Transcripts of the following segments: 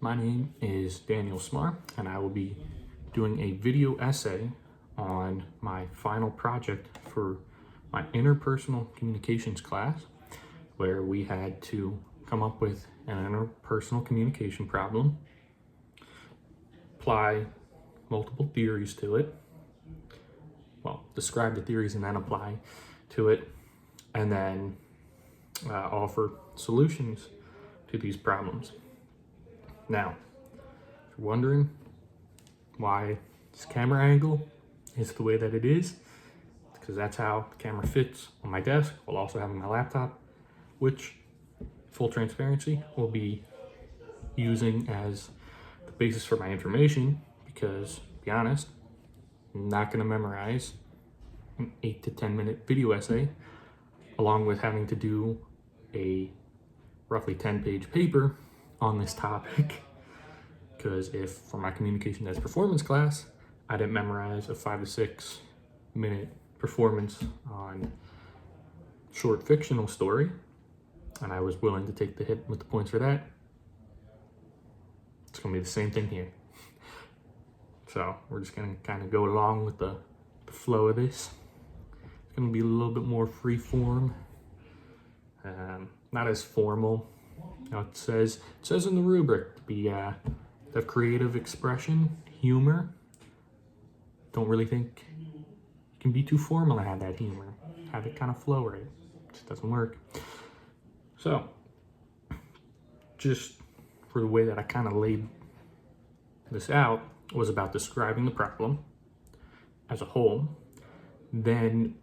My name is Daniel Smar, and I will be doing a video essay on my final project for my interpersonal communications class, where we had to come up with an interpersonal communication problem, apply multiple theories to it, well, describe the theories and then apply to it, and then offer solutions to these problems. Now, if you're wondering why this camera angle is the way that it is, because that's how the camera fits on my desk while also having my laptop, which, full transparency, will be using as the basis for my information, because, to be honest, I'm not going to memorize an 8 to 10 minute video essay along with having to do a roughly 10-page paper on this topic, because if for my communication as performance class I didn't memorize a 5 to 6 minute performance on short fictional story and I was willing to take the hit with the points for that, it's gonna be the same thing here. So we're just gonna kind of go along with the flow of this. It's gonna be a little bit more free form, not as formal. Now it says in the rubric to be the creative expression, humor. Don't really think you can be too formal and have that humor. Have it kind of flow right. It just doesn't work. So, just for the way that I kind of laid this out, was about describing the problem as a whole. Then,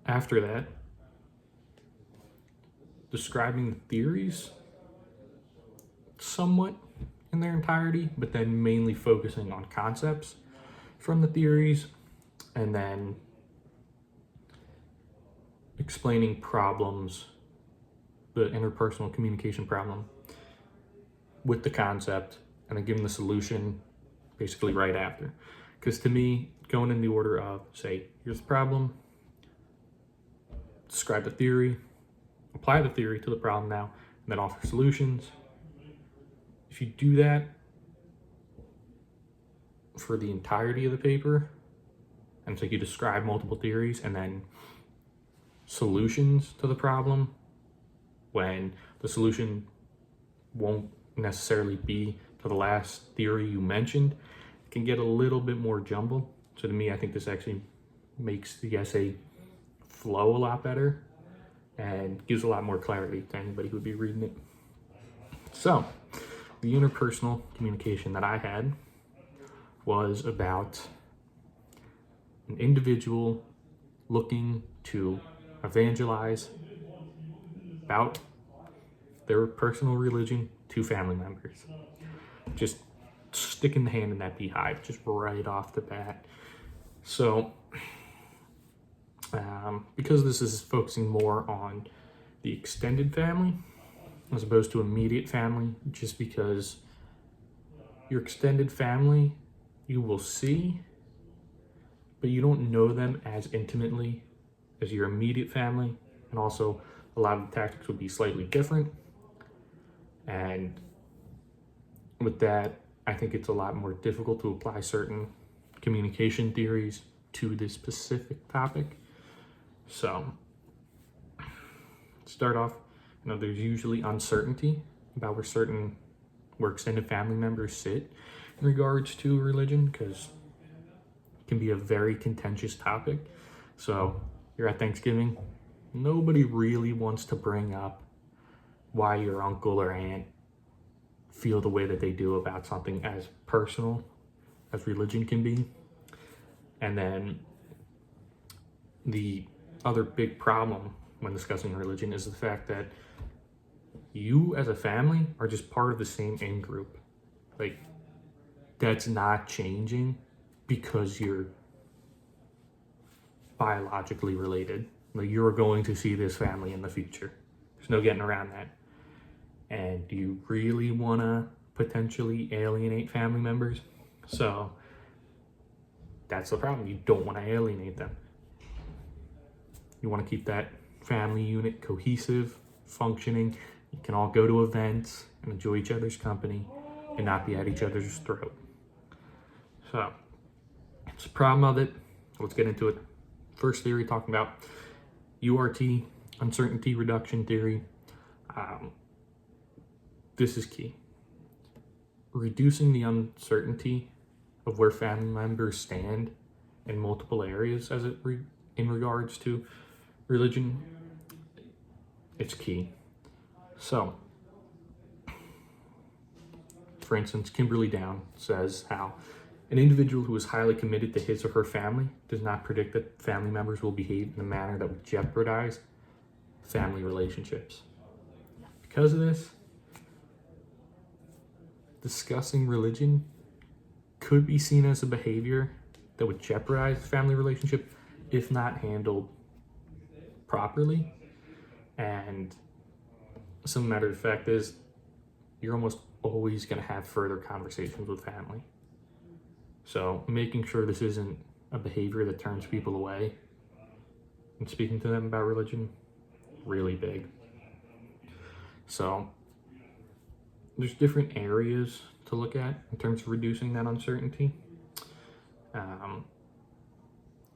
after that, describing the theories somewhat in their entirety, but then mainly focusing on concepts from the theories, and then explaining problems, the interpersonal communication problem, with the concept, and then giving the solution basically right after. Because to me, going in the order of, say, here's the problem, describe the theory, apply the theory to the problem now, and then offer solutions. If you do that for the entirety of the paper, and so you describe multiple theories and then solutions to the problem, when the solution won't necessarily be to the last theory you mentioned, it can get a little bit more jumbled. So to me, I think this actually makes the essay flow a lot better and gives a lot more clarity to anybody who would be reading it. So, the interpersonal communication that I had was about an individual looking to evangelize about their personal religion to family members. Just sticking the hand in that beehive, just right off the bat. So, because this is focusing more on the extended family as opposed to immediate family, just because your extended family you will see, but you don't know them as intimately as your immediate family, and also a lot of the tactics would be slightly different. And with that, I think it's a lot more difficult to apply certain communication theories to this specific topic. So, start off, there's usually uncertainty about where extended family members sit in regards to religion, because it can be a very contentious topic. So, you're at Thanksgiving, nobody really wants to bring up why your uncle or aunt feel the way that they do about something as personal as religion can be. And then the other big problem when discussing religion is the fact that you as a family are just part of the same in-group. Like, that's not changing because you're biologically related. Like, you're going to see this family in the future. There's no getting around that. And do you really want to potentially alienate family members? So that's the problem. You don't want to alienate them. You want to keep that family unit cohesive, functioning. You can all go to events and enjoy each other's company and not be at each other's throat. So, it's the problem of it. Let's get into it. First theory, talking about URT, uncertainty reduction theory. This is key. Reducing the uncertainty of where family members stand in multiple areas in regards to religion, it's key. So, for instance, Kimberly Down says how an individual who is highly committed to his or her family does not predict that family members will behave in a manner that would jeopardize family relationships. Because of this, discussing religion could be seen as a behavior that would jeopardize family relationship if not handled properly. And some matter of fact is you're almost always going to have further conversations with family. So making sure this isn't a behavior that turns people away and speaking to them about religion, really big. So there's different areas to look at in terms of reducing that uncertainty.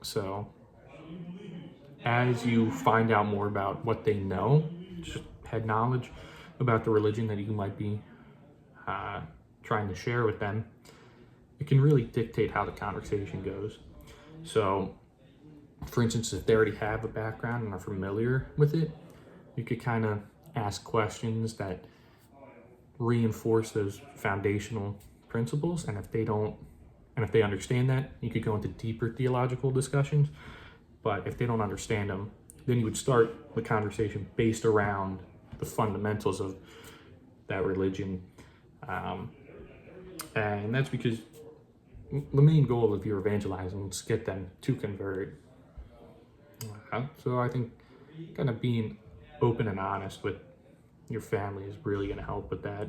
So as you find out more about what they know, just had knowledge about the religion that you might be trying to share with them, it can really dictate how the conversation goes. So, for instance, if they already have a background and are familiar with it, you could kind of ask questions that reinforce those foundational principles. And if they understand that, you could go into deeper theological discussions. But if they don't understand them, then you would start the conversation based around the fundamentals of that religion. And that's because the main goal of your evangelizing is to get them to convert. So I think kind of being open and honest with your family is really going to help with that.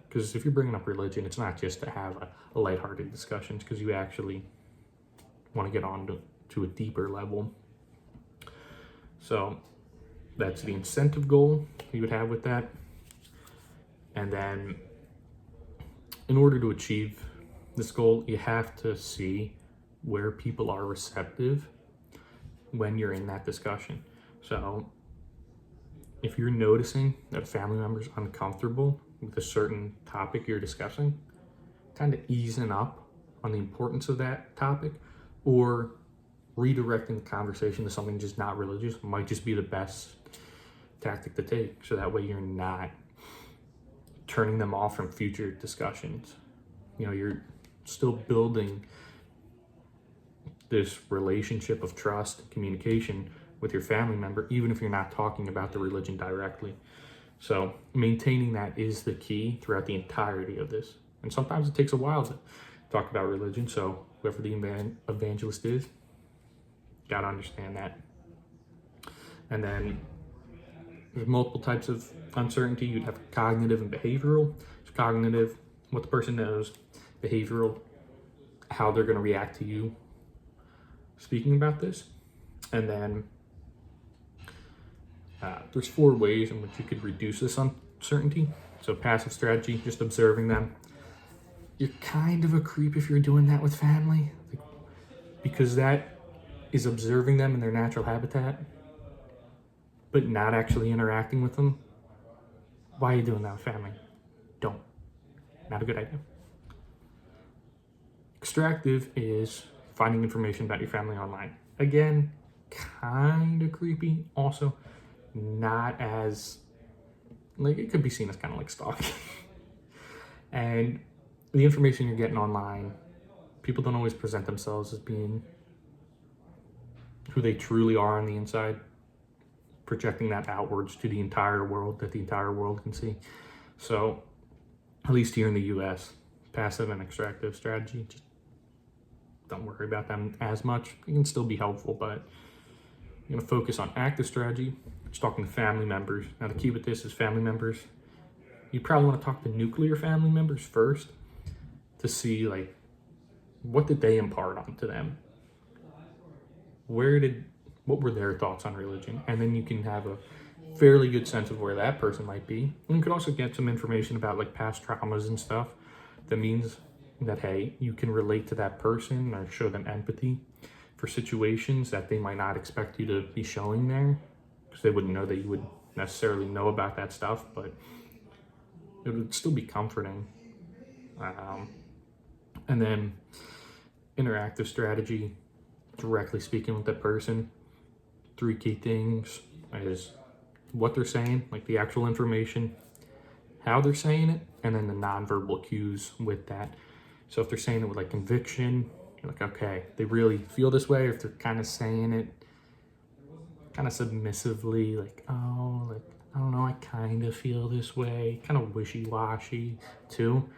Because if you're bringing up religion, it's not just to have a lighthearted discussion, because you actually want to get on to a deeper level. So that's the incentive goal you would have with that. And then in order to achieve this goal, you have to see where people are receptive when you're in that discussion. So if you're noticing that a family member is uncomfortable with a certain topic you're discussing, kind of easing up on the importance of that topic, or redirecting the conversation to something just not religious might just be the best tactic to take. So that way you're not turning them off from future discussions. You're still building this relationship of trust and communication with your family member, even if you're not talking about the religion directly. So maintaining that is the key throughout the entirety of this. And sometimes it takes a while to talk about religion. So whoever the evangelist is, got to understand that. And then there's multiple types of uncertainty. You'd have cognitive and behavioral. So cognitive, what the person knows. Behavioral, how they're going to react to you speaking about this. And then there's 4 ways in which you could reduce this uncertainty. So passive strategy, just observing them. You're kind of a creep if you're doing that with family, because that is observing them in their natural habitat, but not actually interacting with them. Why are you doing that with family? Don't. Not a good idea. Extractive is finding information about your family online. Again, kind of creepy. Also, not as, it could be seen as kind of like stalking. And the information you're getting online, people don't always present themselves as being who they truly are on the inside, projecting that outwards to the entire world, that the entire world can see. So, at least here in the US, passive and extractive strategy, just don't worry about them as much. It can still be helpful, but you're going to focus on active strategy, just talking to family members. Now, the key with this is family members. You probably want to talk to nuclear family members first to see, what did they impart onto them? What were their thoughts on religion? And then you can have a fairly good sense of where that person might be. And you could also get some information about like past traumas and stuff. That means that, hey, you can relate to that person or show them empathy for situations that they might not expect you to be showing there, because they wouldn't know that you would necessarily know about that stuff, but it would still be comforting. And then interactive strategy, directly speaking with that person. 3 key things is what they're saying, like the actual information, how they're saying it, and then the nonverbal cues with that. So if they're saying it with like conviction, you're like, okay, they really feel this way. Or if they're kind of saying it kind of submissively, like, oh, like, I don't know, I kind of feel this way, kind of wishy-washy too,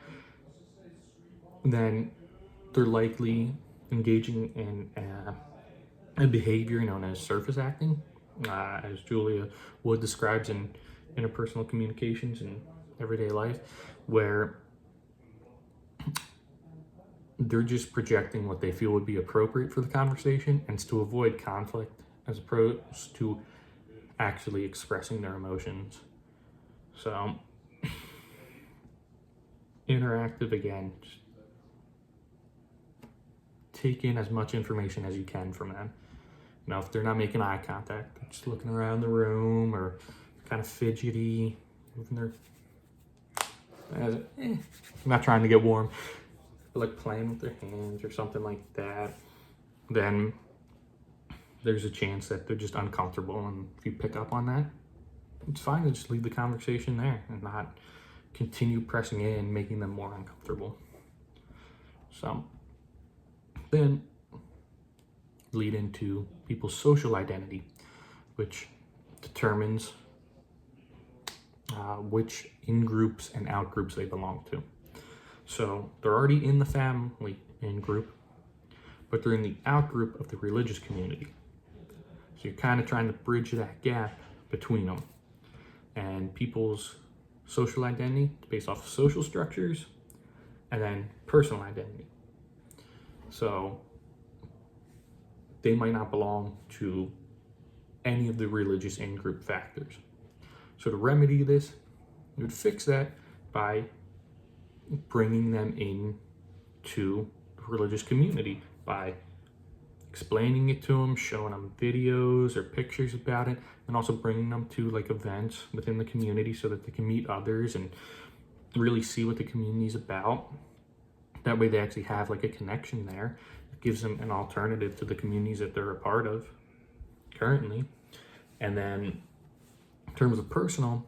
then they're likely engaging in a behavior known as surface acting, as Julia Wood describes in Interpersonal Communications in Everyday Life, where they're just projecting what they feel would be appropriate for the conversation, and it's to avoid conflict as opposed to actually expressing their emotions. So interactive, again, just take in as much information as you can from them. You know, if they're not making eye contact, they're just looking around the room or kind of fidgety, moving their, not trying to get warm, but like playing with their hands or something like that, then there's a chance that they're just uncomfortable. And if you pick up on that, it's fine to just leave the conversation there and not continue pressing in, making them more uncomfortable. So then lead into people's social identity, which determines which in-groups and out-groups they belong to. So they're already in the family in-group, but they're in the out-group of the religious community. So you're kind of trying to bridge that gap between them. And people's social identity is based off of social structures and then personal identity. So they might not belong to any of the religious in-group factors. So to remedy this, you would fix that by bringing them in to the religious community by explaining it to them, showing them videos or pictures about it, and also bringing them to like events within the community so that they can meet others and really see what the community is about. That way they actually have like a connection there. It gives them an alternative to the communities that they're a part of currently. And then in terms of personal,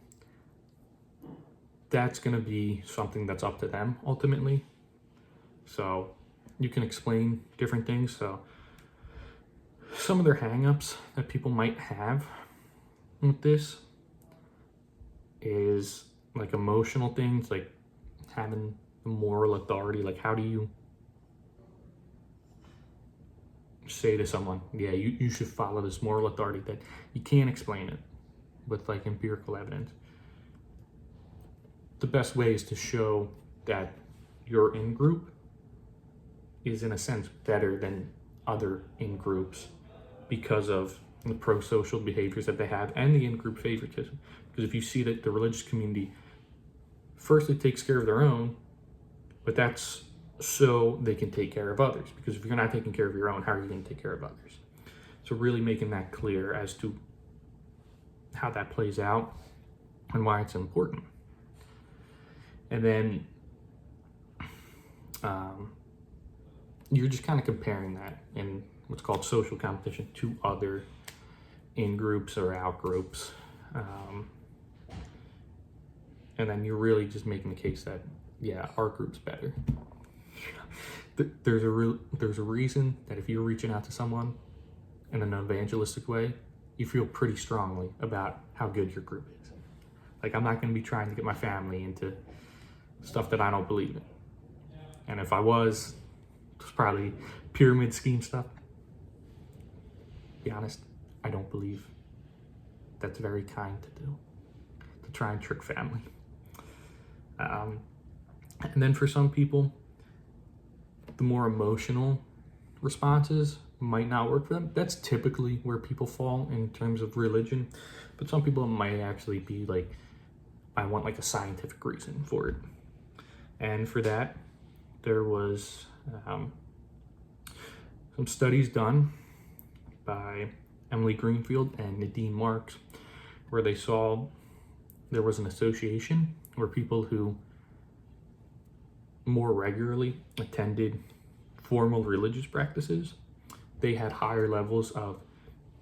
that's going to be something that's up to them ultimately. So you can explain different things. So some of their hang-ups that people might have with this is like emotional things, like having the moral authority. Like, how do you say to someone, yeah, you should follow this moral authority, that you can't explain it with like empirical evidence? The best way is to show that your in-group is in a sense better than other in-groups because of the pro-social behaviors that they have and the in-group favoritism. Because if you see that the religious community, first it takes care of their own, but that's so they can take care of others. Because if you're not taking care of your own, how are you going to take care of others? So really making that clear as to how that plays out and why it's important. And then you're just kind of comparing that in what's called social competition to other in-groups or out-groups. And then you're really just making the case that, yeah, our group's better. There's a reason that if you're reaching out to someone in an evangelistic way, you feel pretty strongly about how good your group is. Like, I'm not going to be trying to get my family into stuff that I don't believe in. And if I was, it's probably pyramid scheme stuff. To be honest, I don't believe that's very kind to do, to try and trick family. And then for some people, the more emotional responses might not work for them. That's typically where people fall in terms of religion. But some people might actually be like, I want like a scientific reason for it. And for that, there was some studies done by Emily Greenfield and Nadine Marks, where they saw there was an association where people who more regularly attended formal religious practices, they had higher levels of,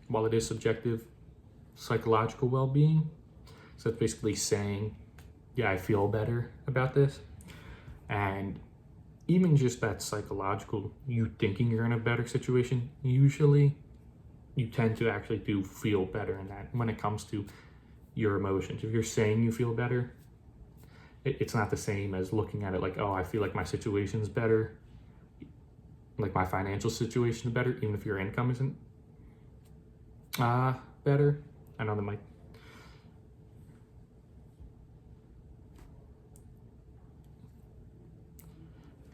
while it is subjective, psychological well-being. So it's basically saying, yeah, I feel better about this. And even just that psychological, you thinking you're in a better situation, usually you tend to actually do feel better in that when it comes to your emotions. If you're saying you feel better, it's not the same as looking at it like, oh, I feel like my situation's better, like my financial situation is better, even if your income isn't better. I know that might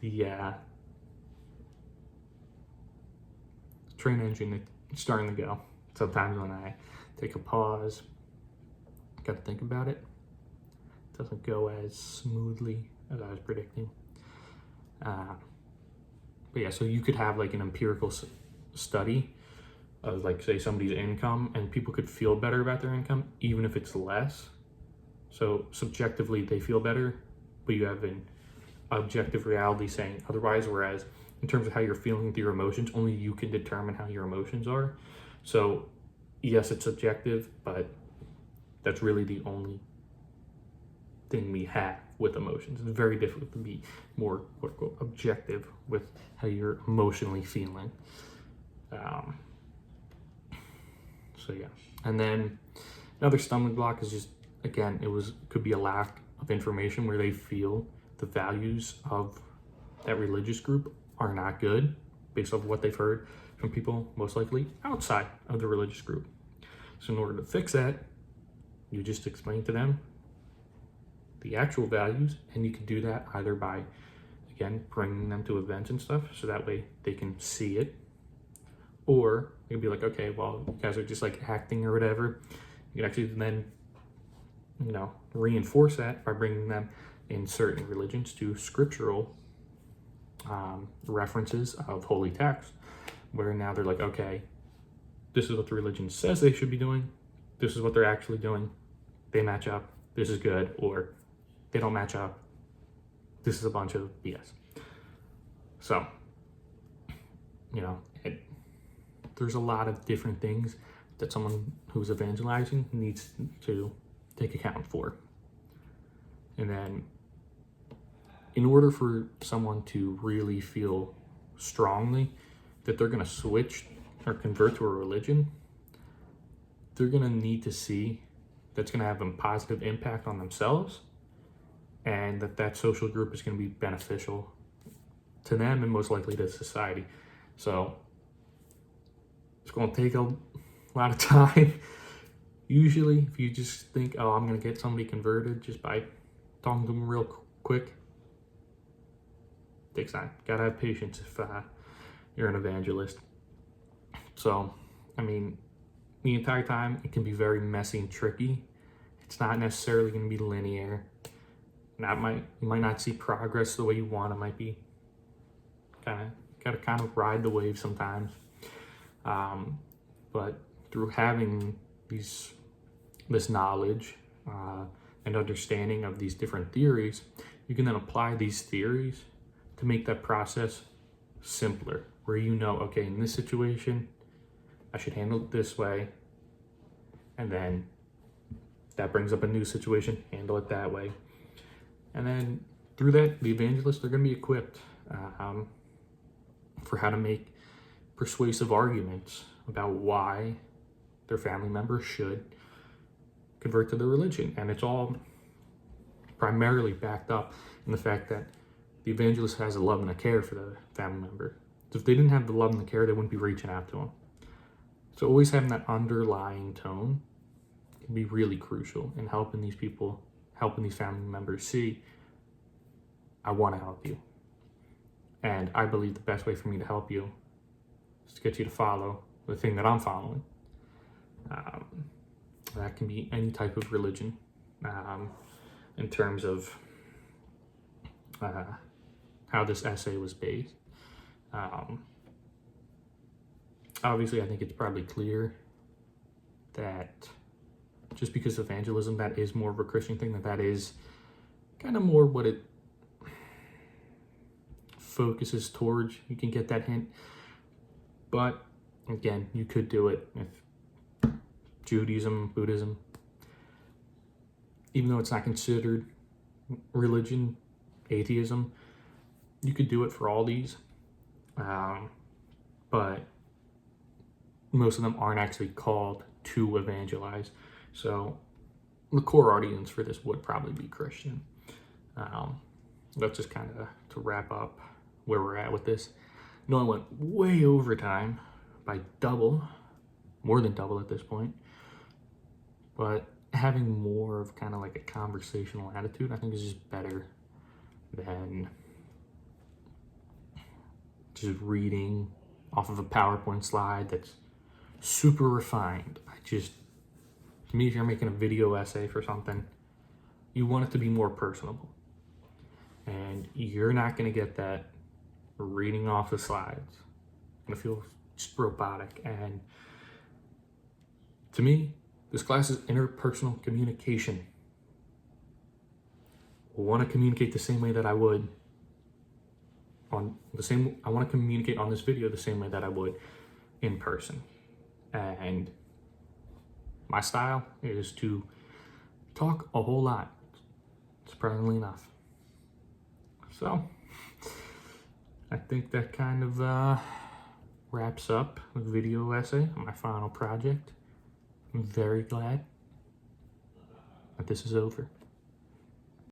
the train engine is starting to go. Sometimes when I take a pause, got to think about it, it doesn't go as smoothly as I was predicting. But yeah, so you could have like an empirical study of like, say, somebody's income, and people could feel better about their income even if it's less. So subjectively they feel better, but you have an objective reality saying otherwise, whereas in terms of how you're feeling with your emotions, only you can determine how your emotions are. So yes, it's subjective, but that's really the only thing we have with emotions. It's very difficult to be more quote unquote objective with how you're emotionally feeling. So yeah, and then another stumbling block is just, again, could be a lack of information where they feel the values of that religious group are not good based off what they've heard from people most likely outside of the religious group. So in order to fix that, you just explain to them the actual values, and you can do that either by, again, bringing them to events and stuff so that way they can see it, or you can be like, okay, well, you guys are just like acting or whatever. You can actually then, reinforce that by bringing them in certain religions to scriptural references of holy text, where now they're like, okay, this is what the religion says they should be doing, this is what they're actually doing, they match up, this is good, or they don't match up, this is a bunch of BS. So, there's a lot of different things that someone who's evangelizing needs to take account for. And then in order for someone to really feel strongly that they're going to switch or convert to a religion, they're going to need to see that's going to have a positive impact on themselves, and that social group is going to be beneficial to them and most likely to society. So it's going to take a lot of time. Usually, if you just think, oh, I'm going to get somebody converted just by talking to them real quick, it takes time. Got to have patience if you're an evangelist. So, the entire time, it can be very messy and tricky. It's not necessarily going to be linear. You might not see progress the way you want. It might be kind of ride the wave sometimes. But through having this knowledge and understanding of these different theories, you can then apply these theories to make that process simpler, where okay, in this situation, I should handle it this way, and then that brings up a new situation, handle it that way. And then through that, the evangelists are going to be equipped for how to make persuasive arguments about why their family members should convert to the religion. And it's all primarily backed up in the fact that the evangelist has a love and a care for the family member. So if they didn't have the love and the care, they wouldn't be reaching out to them. So always having that underlying tone can be really crucial in helping these people, helping these family members see, I want to help you. And I believe the best way for me to help you is to get you to follow the thing that I'm following. That can be any type of religion, in terms of how this essay was based. Obviously, I think it's probably clear that just because evangelism, that is more of a Christian thing, that is kind of more what it focuses towards. You can get that hint. But again, you could do it if Judaism, Buddhism, even though it's not considered religion, atheism, you could do it for all these. But most of them aren't actually called to evangelize. So the core audience for this would probably be Christian. That's just kind of to wrap up where we're at with this. I know I went way over time by double, more than double at this point. But having more of kind of like a conversational attitude, I think is just better than just reading off of a PowerPoint slide that's super refined. To me, if you're making a video essay for something, you want it to be more personable. And you're not going to get that reading off the slides. It's going to feel just robotic. And to me, this class is interpersonal communication. I want to communicate the same way that I would I want to communicate on this video the same way that I would in person. And my style is to talk a whole lot, surprisingly enough. So I think that kind of wraps up the video essay on my final project. I'm very glad that this is over.